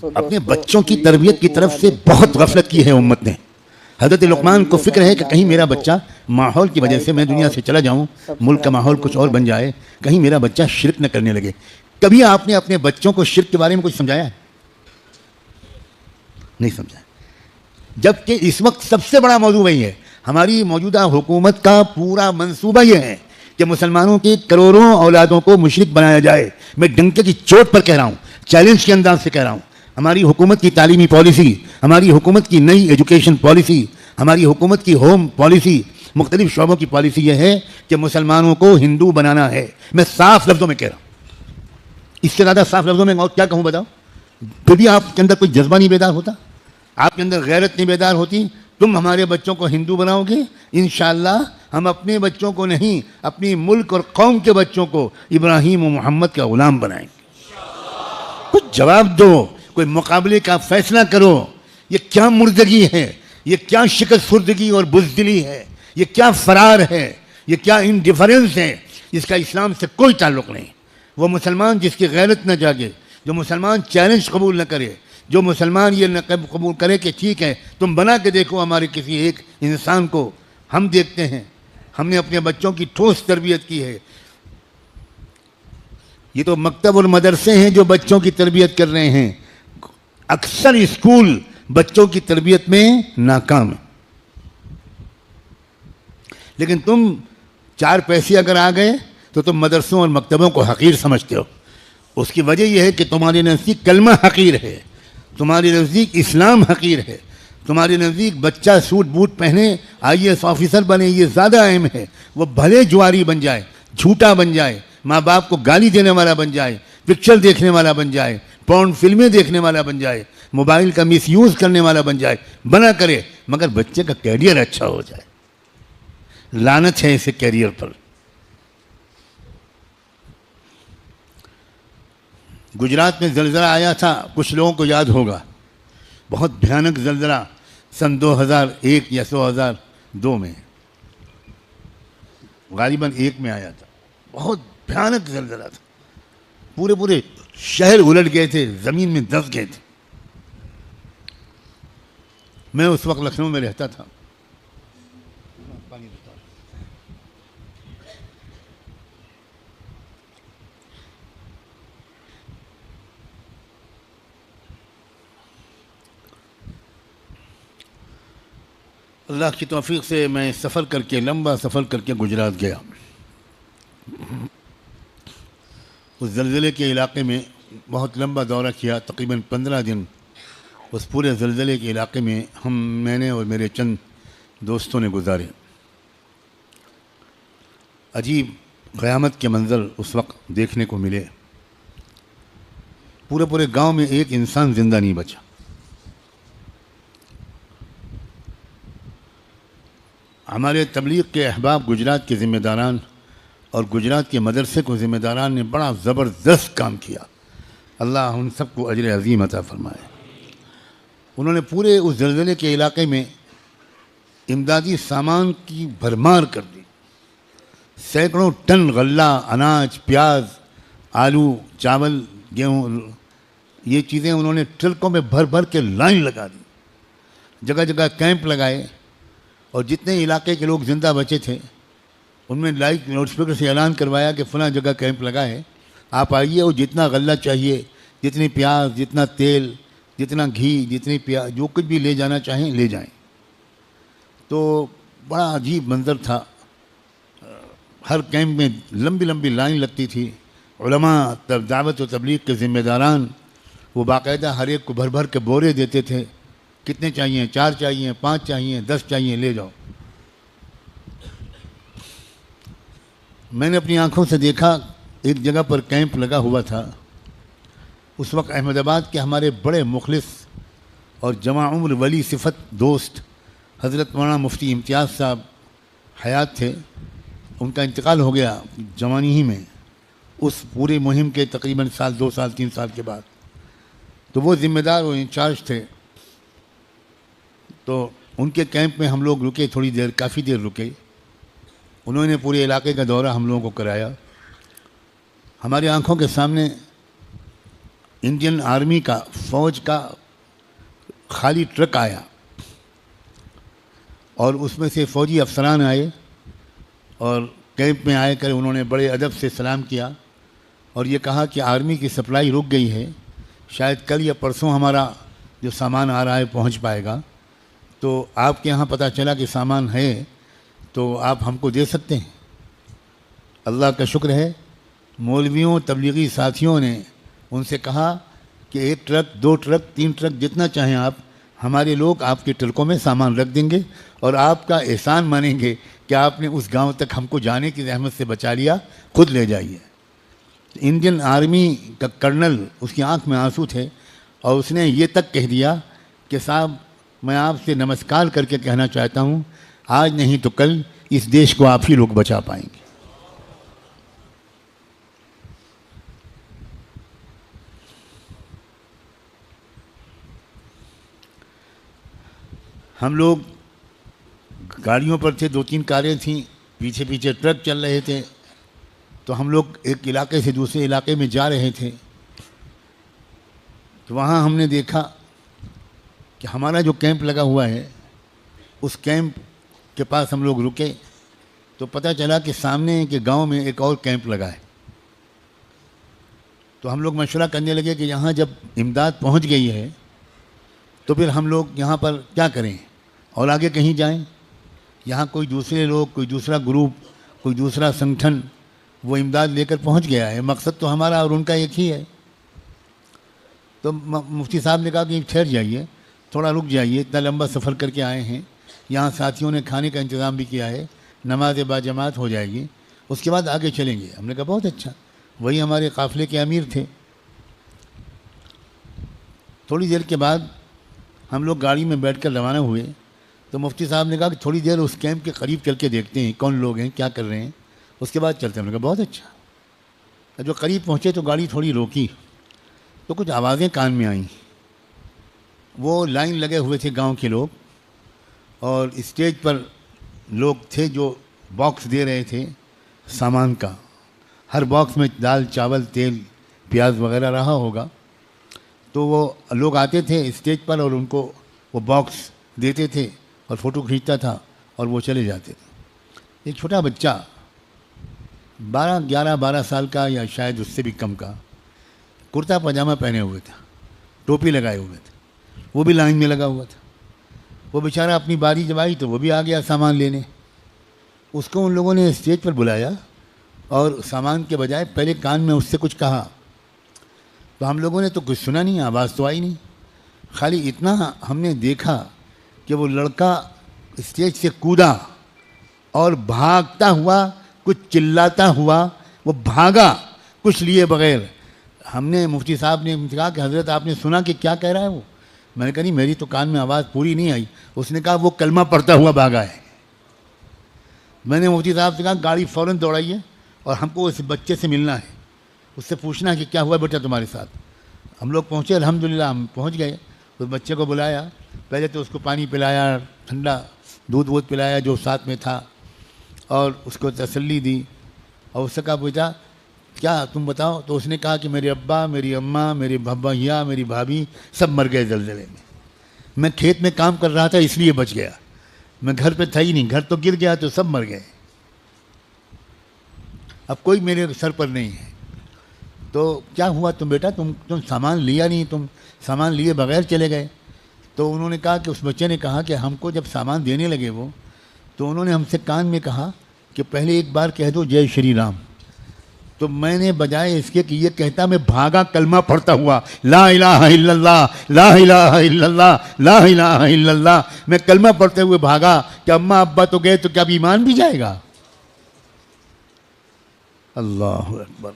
اپنے بچوں کی تربیت کی طرف سے بہت غفلت کی ہے امت نے. حضرت لقمان کو فکر ہے کہ کہیں میرا بچہ ماحول کی وجہ سے میں دنیا سے چلا جاؤں, ملک کا ماحول کچھ اور بن جائے, کہیں میرا بچہ شرک نہ کرنے لگے. کبھی آپ نے اپنے بچوں کو شرک کے بارے میں کچھ سمجھایا ہے؟ نہیں سمجھایا. جبکہ اس وقت سب سے بڑا موضوع وہی ہے. ہماری موجودہ حکومت کا پورا منصوبہ یہ ہے کہ مسلمانوں کی کروڑوں اولادوں کو مشرک بنایا جائے. میں ڈنکے کی چوٹ پر کہہ رہا ہوں, چیلنج کے انداز سے کہہ رہا ہوں. ہماری حکومت کی تعلیمی پالیسی, ہماری حکومت کی نئی ایجوکیشن پالیسی, ہماری حکومت کی ہوم پالیسی, مختلف شعبوں کی پالیسی یہ ہے کہ مسلمانوں کو ہندو بنانا ہے. میں صاف لفظوں میں کہہ رہا ہوں. اس سے زیادہ صاف لفظوں میں اور کیا کہوں بتاؤ؟ پھر بھی آپ کے اندر کوئی جذبہ نہیں بیدار ہوتا, آپ کے اندر غیرت نہیں بیدار ہوتی. تم ہمارے بچوں کو ہندو بناؤ گے, انشاءاللہ ہم اپنے بچوں کو نہیں, اپنی ملک اور قوم کے بچوں کو ابراہیم و محمد کا غلام بنائیں گے. کچھ جواب دو, کوئی مقابلے کا فیصلہ کرو. یہ کیا مردگی ہے, یہ کیا شکست خوردگی اور بزدلی ہے, یہ کیا فرار ہے, یہ کیا انڈیفرنس ہے, جس کا اسلام سے کوئی تعلق نہیں. وہ مسلمان جس کی غیرت نہ جاگے, جو مسلمان چیلنج قبول نہ کرے, جو مسلمان یہ نہ قبول کرے کہ ٹھیک ہے تم بنا کے دیکھو ہمارے کسی ایک انسان کو. ہم دیکھتے ہیں, ہم نے اپنے بچوں کی ٹھوس تربیت کی ہے. یہ تو مکتب اور مدرسے ہیں جو بچوں کی تربیت کر رہے ہیں. اکثر اسکول بچوں کی تربیت میں ناکام ہیں. لیکن تم 4 پیسے اگر آ گئے تو تم مدرسوں اور مکتبوں کو حقیر سمجھتے ہو. اس کی وجہ یہ ہے کہ تمہارے نزدیک کلمہ حقیر ہے, تمہارے نزدیک اسلام حقیر ہے, تمہارے نزدیک بچہ سوٹ بوٹ پہنے IAS آفیسر بنے یہ زیادہ اہم ہے. وہ بھلے جواری بن جائے, جھوٹا بن جائے, ماں باپ کو گالی دینے والا بن جائے, پکچر دیکھنے والا بن جائے, پورن فلمیں دیکھنے والا بن جائے, موبائل کا مس یوز کرنے والا بن جائے, بنا کرے, مگر بچے کا کیریئر اچھا ہو جائے. لعنت ہے اسے کیریئر پر. گجرات میں زلزلہ آیا تھا, کچھ لوگوں کو یاد ہوگا, بہت بھیانک زلزلہ سن 2001 یا 2002 میں, غالباً 1 میں آیا تھا. بہت بھیانک زلزلہ تھا, پورے شہر الٹ گئے تھے, زمین میں دس گئے تھے. میں اس وقت لکھنؤ میں رہتا تھا. اللہ کی توفیق سے میں لمبا سفر کر کے گجرات گیا. اس زلزلے کے علاقے میں بہت لمبا دورہ کیا, تقریباً 15 دن اس پورے زلزلے کے علاقے میں میں نے اور میرے چند دوستوں نے گزارے. عجیب قیامت کے منظر اس وقت دیکھنے کو ملے. پورے گاؤں میں ایک انسان زندہ نہیں بچا. ہمارے تبلیغ کے احباب گجرات کے ذمہ داران اور گجرات کے مدرسے کو ذمہ داران نے بڑا زبردست کام کیا. اللہ ان سب کو اجر عظیم عطا فرمائے. انہوں نے پورے اس زلزلے کے علاقے میں امدادی سامان کی بھرمار کر دی. سینکڑوں ٹن غلہ, اناج, پیاز, آلو, چاول, گیہوں, یہ چیزیں انہوں نے ٹرکوں میں بھر کے لائن لگا دی. جگہ جگہ کیمپ لگائے, اور جتنے علاقے کے لوگ زندہ بچے تھے ان میں لاؤڈ اسپیکر سے اعلان کروایا کہ فلاں جگہ کیمپ لگا ہے, آپ آئیے اور جتنا غلہ چاہیے, جتنی پیاز, جتنا تیل, جتنا گھی, جتنی پیاز, جو کچھ بھی لے جانا چاہیں لے جائیں. تو بڑا عجیب منظر تھا. ہر کیمپ میں لمبی لائن لگتی تھی. علماء, دعوت و تبلیغ کے ذمہ داران وہ باقاعدہ ہر ایک کو بھر کے بورے دیتے تھے. کتنے چاہیے؟ 4 چاہیے, 5 چاہیے, 10 چاہیے, لے جاؤ. میں نے اپنی آنکھوں سے دیکھا ایک جگہ پر کیمپ لگا ہوا تھا. اس وقت احمد آباد کے ہمارے بڑے مخلص اور جوان عمر ولی صفت دوست حضرت مولانا مفتی امتیاز صاحب حیات تھے. ان کا انتقال ہو گیا جوانی ہی میں, اس پورے مہم کے تقریباً 2 سال 3 سال کے بعد. تو وہ ذمہ دار و انچارج تھے. تو ان کے کیمپ میں ہم لوگ رکے, تھوڑی دیر, کافی دیر رکے. انہوں نے پورے علاقے کا دورہ ہم لوگوں کو کرایا. ہماری آنکھوں کے سامنے انڈین آرمی کا فوج کا خالی ٹرک آیا اور اس میں سے فوجی افسران آئے اور کیمپ میں آئے کر انہوں نے بڑے ادب سے سلام کیا اور یہ کہا کہ آرمی کی سپلائی رک گئی ہے، شاید کل یا پرسوں ہمارا جو سامان آ رہا ہے پہنچ پائے گا، تو آپ کے یہاں پتہ چلا کہ سامان ہے تو آپ ہم کو دے سکتے ہیں۔ اللہ کا شکر ہے مولویوں تبلیغی ساتھیوں نے ان سے کہا کہ 1 ٹرک 2 ٹرک 3 ٹرک جتنا چاہیں آپ، ہمارے لوگ آپ کے ٹرکوں میں سامان رکھ دیں گے اور آپ کا احسان مانیں گے کہ آپ نے اس گاؤں تک ہم کو جانے کی زحمت سے بچا لیا، خود لے جائیے۔ انڈین آرمی کا کرنل اس کی آنکھ میں آنسو تھے اور اس نے یہ تک کہہ دیا کہ صاحب میں آپ سے نمسکار کر کے کہنا چاہتا ہوں، آج نہیں تو کل اس دیش کو آپ ہی لوگ بچا پائیں گے۔ ہم لوگ گاڑیوں پر تھے، 2-3 کاریں تھیں، پیچھے پیچھے ٹرک چل رہے تھے، تو ہم لوگ ایک علاقے سے دوسرے علاقے میں جا رہے تھے، تو وہاں ہم نے دیکھا کہ ہمارا جو کیمپ لگا ہوا ہے اس کیمپ کے پاس ہم لوگ رکے تو پتہ چلا کہ سامنے کے گاؤں میں ایک اور کیمپ لگا ہے۔ تو ہم لوگ مشورہ کرنے لگے کہ یہاں جب امداد پہنچ گئی ہے تو پھر ہم لوگ یہاں پر کیا کریں اور آگے کہیں جائیں؟ یہاں کوئی دوسرے لوگ، کوئی دوسرا گروپ، کوئی دوسرا سنگٹھن وہ امداد لے کر پہنچ گیا ہے، مقصد تو ہمارا اور ان کا ایک ہی ہے۔ تو مفتی صاحب نے کہا کہ ٹھہر جائیے، تھوڑا رک جائیے، اتنا لمبا سفر کر کے آئے ہیں، یہاں ساتھیوں نے کھانے کا انتظام بھی کیا ہے، نماز باجماعت ہو جائے گی، اس کے بعد آگے چلیں گے۔ ہم نے کہا بہت اچھا، وہی ہمارے قافلے کے امیر تھے۔ تھوڑی دیر کے بعد ہم لوگ گاڑی میں بیٹھ کر روانہ ہوئے تو مفتی صاحب نے کہا کہ تھوڑی دیر اس کیمپ کے قریب چل کے دیکھتے ہیں کون لوگ ہیں، کیا کر رہے ہیں، اس کے بعد چلتے ہیں۔ ہم نے کہا بہت اچھا۔ جو قریب پہنچے تو گاڑی تھوڑی روکی تو کچھ آوازیں کان میں آئیں۔ وہ لائن لگے ہوئے تھے گاؤں کے لوگ اور اسٹیج پر لوگ تھے جو باکس دے رہے تھے سامان کا، ہر باکس میں دال چاول تیل پیاز وغیرہ رہا ہوگا، تو وہ لوگ آتے تھے اسٹیج پر اور ان کو وہ باکس دیتے تھے اور فوٹو کھینچتا تھا اور وہ چلے جاتے تھے۔ ایک چھوٹا بچہ 12 سال کا یا شاید اس سے بھی کم کا، کرتا پاجامہ پہنے ہوئے تھا، ٹوپی لگائے ہوئے تھے، وہ بھی لائن میں لگا ہوا تھا۔ وہ بیچارہ اپنی باری جب آئی تو وہ بھی آ گیا سامان لینے۔ اس کو ان لوگوں نے اسٹیج پر بلایا اور سامان کے بجائے پہلے کان میں اس سے کچھ کہا، تو ہم لوگوں نے تو کچھ سنا نہیں، آواز تو آئی نہیں، خالی اتنا ہم نے دیکھا کہ وہ لڑکا اسٹیج سے کودا اور بھاگتا ہوا، کچھ چلاتا ہوا وہ بھاگا کچھ لیے بغیر۔ ہم نے مفتی صاحب نے کہا کہ حضرت آپ نے سنا کہ کیا کہہ رہا ہے وہ؟ میں نے کہا نہیں، میری تو کان میں آواز پوری نہیں آئی۔ اس نے کہا وہ کلمہ پڑھتا ہوا بھاگا ہے۔ میں نے مفتی صاحب سے کہا گاڑی فوراً دوڑائیے اور ہم کو اس بچے سے ملنا ہے، اس سے پوچھنا ہے کہ کیا ہوا بیٹا تمہارے ساتھ۔ ہم لوگ پہنچے، الحمدللہ ہم پہنچ گئے، اس بچے کو بلایا، پہلے تو اس کو پانی پلایا، ٹھنڈا دودھ پلایا جو ساتھ میں تھا، اور اس کو تسلی دی اور اس سے کہا بیٹا کیا تم بتاؤ؟ تو اس نے کہا کہ میرے ابا، میری اماں، میرے بھیا، میری بھابھی سب مر گئے زلزلے میں، میں کھیت میں کام کر رہا تھا اس لیے بچ گیا، میں گھر پہ تھا ہی نہیں، گھر تو گر گیا تو سب مر گئے، اب کوئی میرے سر پر نہیں ہے۔ تو کیا ہوا تم بیٹا، تم سامان لیا نہیں، تم سامان لیے بغیر چلے گئے؟ تو انہوں نے کہا کہ اس بچے نے کہا کہ ہم کو جب سامان دینے لگے وہ، تو انہوں نے ہم سے کان میں کہا کہ پہلے ایک بار کہہ دو جے شری رام۔ تو میں نے بجائے اس کے کہ یہ کہتا میں بھاگا کلمہ پڑھتا ہوا، لا الہ الا اللہ لا الہ الا اللہ لا الہ الا اللہ، میں کلمہ پڑھتے ہوئے بھاگا کہ اماں ابا تو گئے تو کیا اب ایمان بھی جائے گا؟ اللہ اکبر۔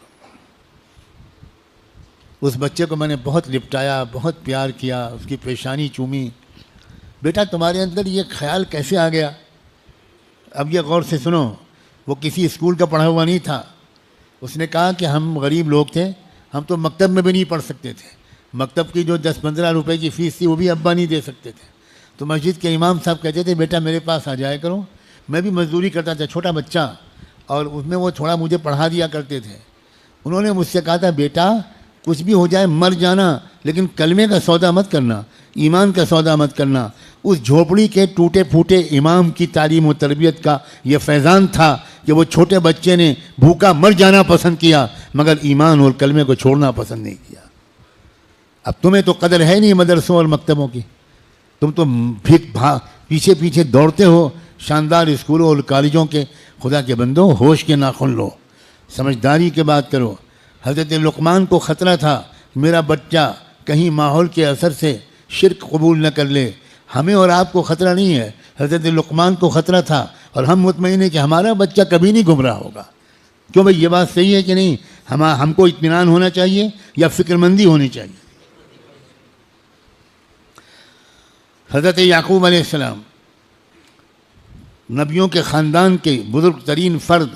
اس بچے کو میں نے بہت لپٹایا، بہت پیار کیا، اس کی پیشانی چومی۔ بیٹا تمہارے اندر یہ خیال کیسے آ گیا؟ اب یہ غور سے سنو، وہ کسی اسکول کا پڑھا ہوا نہیں تھا۔ اس نے کہا کہ ہم غریب لوگ تھے، ہم تو مکتب میں بھی نہیں پڑھ سکتے تھے، مکتب کی جو 10-15 روپے کی فیس تھی وہ بھی ابا نہیں دے سکتے تھے، تو مسجد کے امام صاحب کہتے تھے بیٹا میرے پاس آ جایا کرو، میں بھی مزدوری کرتا تھا، چھوٹا بچہ، اور اس میں وہ تھوڑا مجھے پڑھا دیا کرتے تھے۔ انہوں نے مجھ سے کہا تھا بیٹا کچھ بھی ہو جائے مر جانا، لیکن کلمے کا سودا مت کرنا، ایمان کا سودا مت کرنا۔ اس جھوپڑی کے ٹوٹے پھوٹے امام کی تعلیم و تربیت کا یہ فیضان تھا کہ وہ چھوٹے بچے نے بھوکا مر جانا پسند کیا مگر ایمان اور کلمے کو چھوڑنا پسند نہیں کیا۔ اب تمہیں تو قدر ہے نہیں مدرسوں اور مکتبوں کی، تم تو پیچھے پیچھے دوڑتے ہو شاندار اسکولوں اور کالجوں کے۔ خدا کے بندو، ہوش کے ناخن لو، سمجھداری کے بات کرو۔ حضرت لقمان کو خطرہ تھا میرا بچہ کہیں ماحول کے اثر سے شرک قبول نہ کر لے، ہمیں اور آپ کو خطرہ نہیں ہے، حضرت لقمان کو خطرہ تھا، اور ہم مطمئن ہیں کہ ہمارا بچہ کبھی نہیں گمراہ ہوگا۔ کیوں بھائی، یہ بات صحیح ہے کہ نہیں؟ ہم کو اطمینان ہونا چاہیے یا فکر مندی ہونی چاہیے؟ حضرت یعقوب علیہ السلام نبیوں کے خاندان کے بزرگ ترین فرد،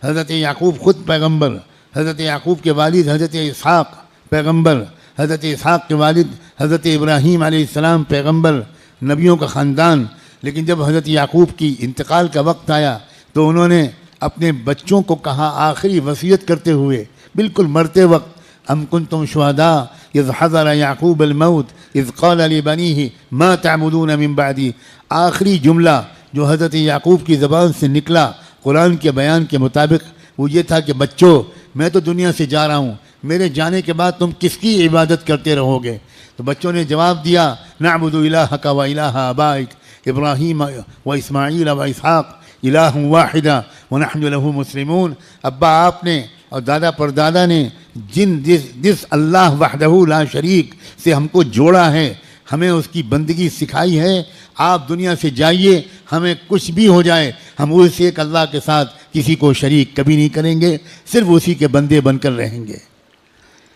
حضرت یعقوب خود پیغمبر، حضرت یعقوب کے والد حضرت اسحاق پیغمبر، حضرت اسحاق کے والد حضرت ابراہیم علیہ السلام پیغمبر، نبیوں کا خاندان۔ لیکن جب حضرت یعقوب کی انتقال کا وقت آیا تو انہوں نے اپنے بچوں کو کہا آخری وصیت کرتے ہوئے بالکل مرتے وقت، ام کنتم شہداء اذ حضر یعقوب الموت اذ قال لبنیہ ما تعبدون من بعدی۔ آخری جملہ جو حضرت یعقوب کی زبان سے نکلا قرآن کے بیان کے مطابق وہ یہ تھا کہ بچوں، میں تو دنیا سے جا رہا ہوں، میرے جانے کے بعد تم کس کی عبادت کرتے رہو گے؟ تو بچوں نے جواب دیا، نعبد الہک و الہ آبائک ابراہیم و اسماعیل و اسحاق الہ واحدہ ونحن لہ مسلمون۔ ابا آپ نے اور دادا پردادا نے جس اللہ وحدہ لا شریک سے ہم کو جوڑا ہے، ہمیں اس کی بندگی سکھائی ہے، آپ دنیا سے جائیے، ہمیں کچھ بھی ہو جائے ہم اس ایک اللہ کے ساتھ کسی کو شریک کبھی نہیں کریں گے، صرف اسی کے بندے بن کر رہیں گے۔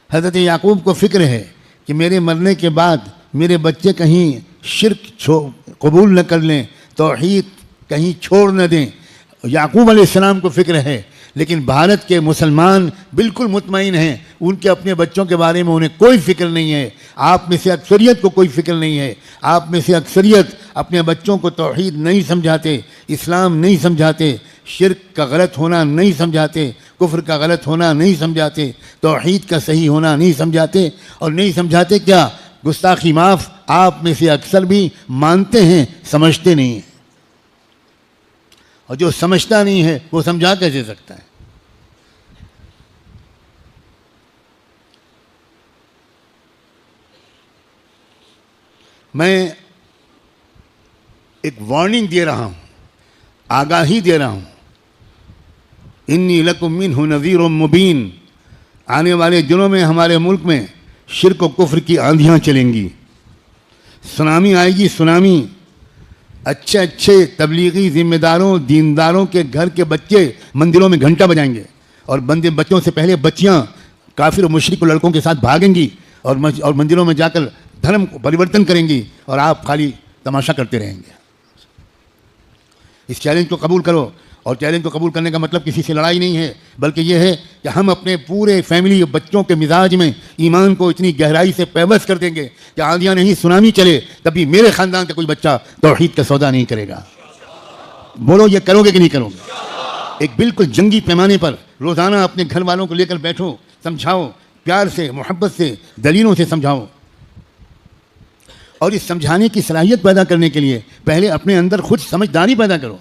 حضرت یعقوب کو فکر ہے کہ میرے مرنے کے بعد میرے بچے کہیں شرک قبول نہ کر لیں، توحید کہیں چھوڑ نہ دیں۔ یعقوب علیہ السلام کو فکر ہے، لیکن بھارت کے مسلمان بالکل مطمئن ہیں، ان کے اپنے بچوں کے بارے میں انہیں کوئی فکر نہیں ہے۔ آپ میں سے اکثریت کو کوئی فکر نہیں ہے، آپ میں سے اکثریت اپنے بچوں کو توحید نہیں سمجھاتے، اسلام نہیں سمجھاتے، شرک کا غلط ہونا نہیں سمجھاتے، کفر کا غلط ہونا نہیں سمجھاتے، توحید کا صحیح ہونا نہیں سمجھاتے، اور نہیں سمجھاتے کیا، گستاخی معاف، آپ میں سے اکثر بھی مانتے ہیں، سمجھتے نہیں ہیں۔ اور جو سمجھتا نہیں ہے وہ سمجھا کیسے سکتا ہے؟ میں ایک وارننگ دے رہا ہوں، آگاہی دے رہا ہوں، انی لکم منہ نذیر مبین۔ آنے والے دنوں میں ہمارے ملک میں شرک و کفر کی آندھیاں چلیں گی، سونامی آئے گی، سونامی۔ اچھے اچھے تبلیغی ذمہ داروں دینداروں کے گھر کے بچے مندروں میں گھنٹہ بجائیں گے، اور بچوں سے پہلے بچیاں کافر و مشرک لڑکوں کے ساتھ بھاگیں گی اور مندروں میں جا کر دھرم کو پریورتن کریں گی، اور آپ خالی تماشا کرتے رہیں گے۔ اس چیلنج کو قبول کرو، اور چیلنج کو قبول کرنے کا مطلب کسی سے لڑائی نہیں ہے، بلکہ یہ ہے کہ ہم اپنے پورے فیملی بچوں کے مزاج میں ایمان کو اتنی گہرائی سے پیوست کر دیں گے کہ آندھیاں نہیں سونامی چلے تبھی میرے خاندان کا کوئی بچہ توحید کا سودا نہیں کرے گا۔ بولو، یہ کرو گے کہ نہیں کرو گے؟ ایک بالکل جنگی پیمانے پر روزانہ اپنے گھر والوں کو لے کر بیٹھو، سمجھاؤ، پیار سے، محبت سے، دلیلوں سے سمجھاؤ، اور اس سمجھانے کی صلاحیت پیدا کرنے کے لیے پہلے اپنے اندر خود سمجھداری پیدا کرو۔